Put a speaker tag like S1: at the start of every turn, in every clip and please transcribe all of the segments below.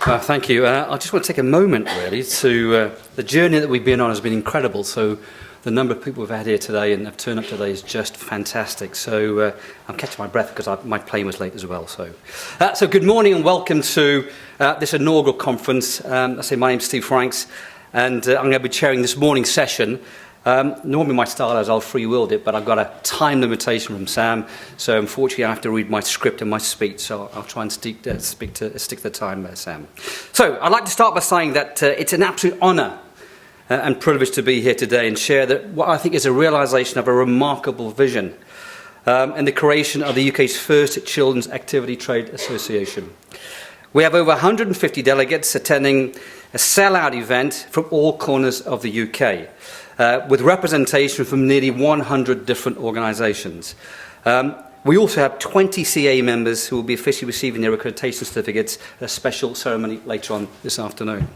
S1: Thank you. I just want to take a moment, really, to the journey that we've been on has been incredible. So the number of people we've had here today and have turned up today is just fantastic. So I'm catching my breath because my plane was late as well. So good morning and welcome to this inaugural conference. My name's Steve Franks, and I'm going to be chairing this morning's session. Normally my style is I'll free-willed it, but I've got a time limitation from Sam, so unfortunately I have to read my script and my speech, so I'll try and stick to the time there, Sam. So I'd like to start by saying that it's an absolute honour and privilege to be here today and share that what I think is a realisation of a remarkable vision and the creation of the UK's first Children's Activity Trade Association. We have over 150 delegates attending a sell-out event from all corners of the UK. With representation from nearly 100 different organisations. We also have 20 CA members who will be officially receiving their accreditation certificates at a special ceremony later on this afternoon.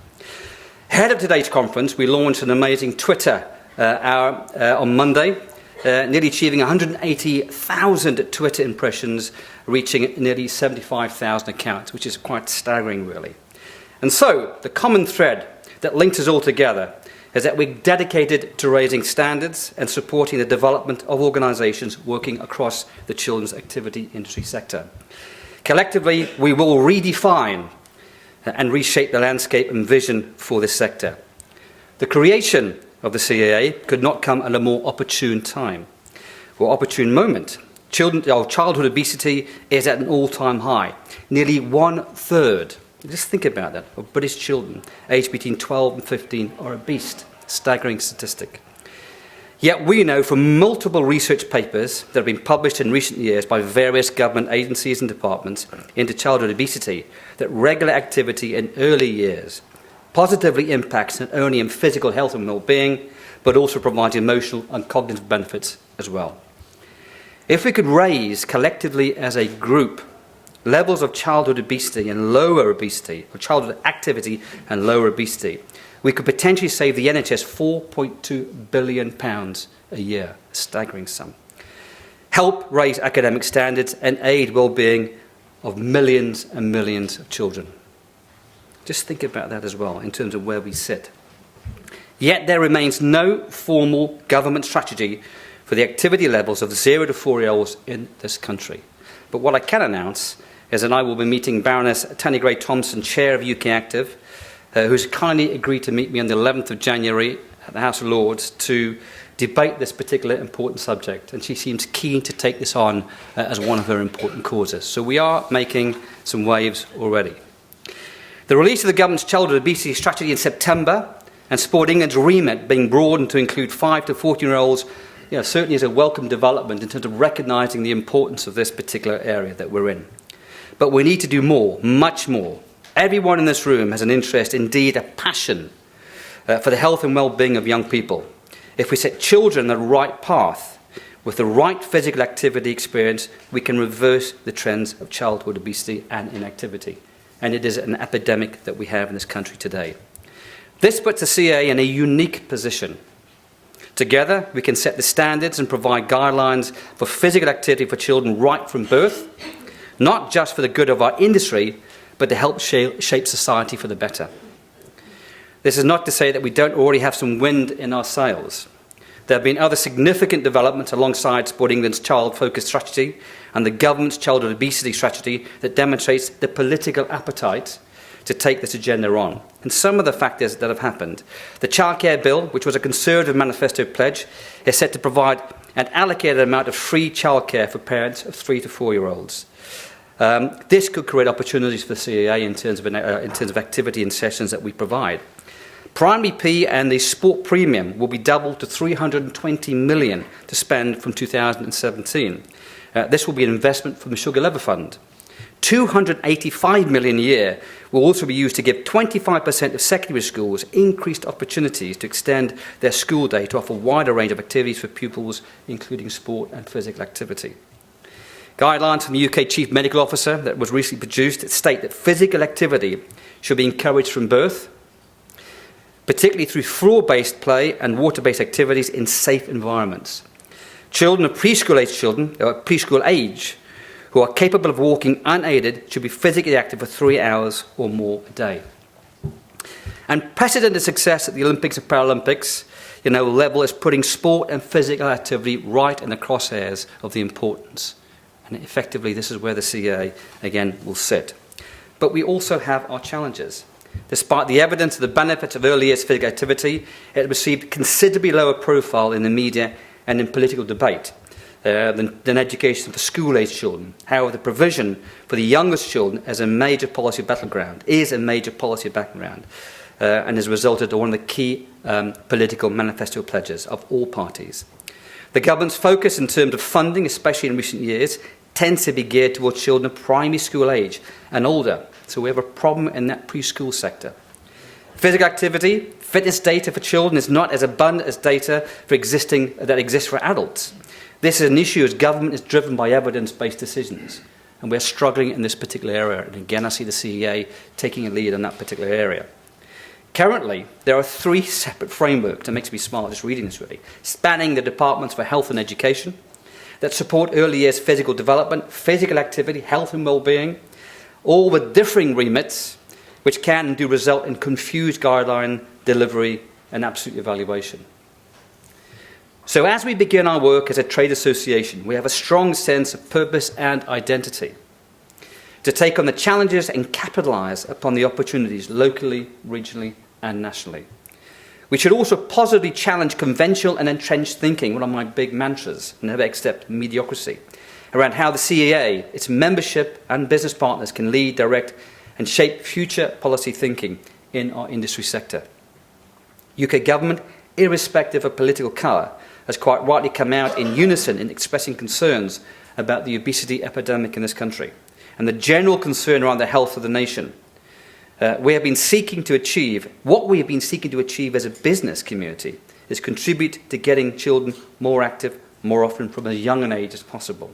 S1: Ahead of today's conference, we launched an amazing Twitter hour on Monday, nearly achieving 180,000 Twitter impressions, reaching nearly 75,000 accounts, which is quite staggering, really. And so, the common thread that links us all together is that we're dedicated to raising standards and supporting the development of organisations working across the children's activity industry sector. Collectively, we will redefine and reshape the landscape and vision for this sector. The creation of the CAA could not come at a more opportune time or opportune moment. Childhood obesity is at an all-time high. Nearly 1/3. Just think about that, of British children aged between 12 and 15 are obese. Staggering statistic. Yet we know from multiple research papers that have been published in recent years by various government agencies and departments into childhood obesity that regular activity in early years positively impacts not only in physical health and well-being, but also provides emotional and cognitive benefits as well. If we could raise collectively as a group levels of childhood obesity and lower obesity, or childhood activity and lower obesity, we could potentially save the NHS £4.2 billion a year, a staggering sum. Help raise academic standards and aid well-being of millions and millions of children. Just think about that as well in terms of where we sit. Yet there remains no formal government strategy for the activity levels of 0 to 4-year-olds in this country. But what I can announce is that I will be meeting Baroness Tanni Grey-Thompson, Chair of UK Active, who's kindly agreed to meet me on the 11th of January at the House of Lords to debate this particular important subject. And she seems keen to take this on as one of her important causes. So we are making some waves already. The release of the government's childhood obesity strategy in September and Sport England's remit being broadened to include 5 to 14-year-olds certainly is a welcome development in terms of recognising the importance of this particular area that we're in. But we need to do more, much more. Everyone in this room has an interest, indeed a passion, for the health and well-being of young people. If we set children on the right path, with the right physical activity experience, we can reverse the trends of childhood obesity and inactivity. And it is an epidemic that we have in this country today. This puts the CA in a unique position. Together, we can set the standards and provide guidelines for physical activity for children right from birth, not just for the good of our industry, but to help shape society for the better. This is not to say that we don't already have some wind in our sails. There have been other significant developments alongside Sport England's child-focused strategy and the government's childhood obesity strategy that demonstrates the political appetite to take this agenda on. And some of the factors that have happened. The Childcare Bill, which was a Conservative manifesto pledge, is set to provide an allocated amount of free childcare for parents of 3 to 4-year-olds. This could create opportunities for the CAA in terms of activity and sessions that we provide. Primary P and the Sport Premium will be doubled to £320 million to spend from 2017. This will be an investment from the Sugar Lever Fund. £285 million a year will also be used to give 25% of secondary schools increased opportunities to extend their school day to offer a wider range of activities for pupils, including sport and physical activity. Guidelines from the UK Chief Medical Officer that was recently produced state that physical activity should be encouraged from birth, particularly through floor-based play and water-based activities in safe environments. Children of preschool age who are capable of walking unaided should be physically active for 3 hours or more a day. Unprecedented success at the Olympics and Paralympics, level is putting sport and physical activity right in the crosshairs of the importance. And effectively, this is where the CAA, again, will sit. But we also have our challenges. Despite the evidence of the benefits of early years physical activity, it received considerably lower profile in the media and in political debate than education for school-aged children. However, the provision for the youngest children is a major policy battleground, and has resulted in one of the key political manifesto pledges of all parties. The government's focus in terms of funding, especially in recent years, tends to be geared towards children of primary school age and older. So we have a problem in that preschool sector. Physical activity, fitness data for children is not as abundant as data that exists for adults. This is an issue as government is driven by evidence-based decisions. And we're struggling in this particular area. And again, I see the CEA taking a lead in that particular area. Currently, there are 3 separate frameworks, it makes me smile just reading this really, spanning the Departments for Health and Education that support early years physical development, physical activity, health and well-being, all with differing remits, which can and do result in confused guideline delivery and absolute evaluation. So as we begin our work as a trade association, we have a strong sense of purpose and identity to take on the challenges and capitalise upon the opportunities locally, regionally and nationally. We should also positively challenge conventional and entrenched thinking, one of my big mantras, never accept mediocrity, around how the CEA, its membership and business partners can lead, direct and shape future policy thinking in our industry sector. UK government, irrespective of political colour, has quite rightly come out in unison in expressing concerns about the obesity epidemic in this country and the general concern around the health of the nation. What we have been seeking to achieve as a business community is contribute to getting children more active more often from as young an age as possible.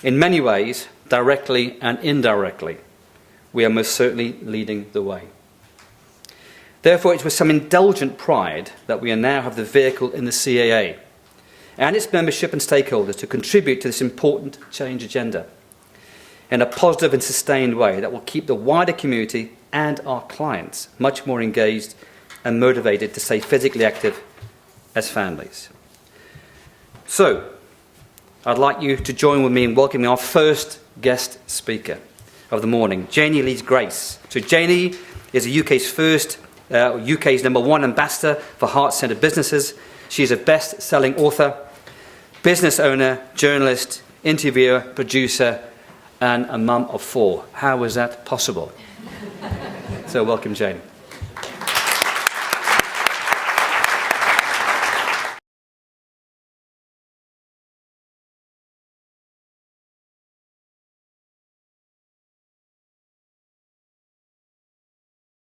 S1: In many ways, directly and indirectly, we are most certainly leading the way. Therefore, it's with some indulgent pride that we now have the vehicle in the CAA and its membership and stakeholders to contribute to this important change agenda in a positive and sustained way that will keep the wider community and our clients much more engaged and motivated to stay physically active as families. So, I'd like you to join with me in welcoming our first guest speaker of the morning, Janie Lees-Grace. So Janie is the UK's number 1 ambassador for heart-centered businesses. She's a best-selling author, business owner, journalist, interviewer, producer, and a mum of 4. How was that possible? So welcome, Janie.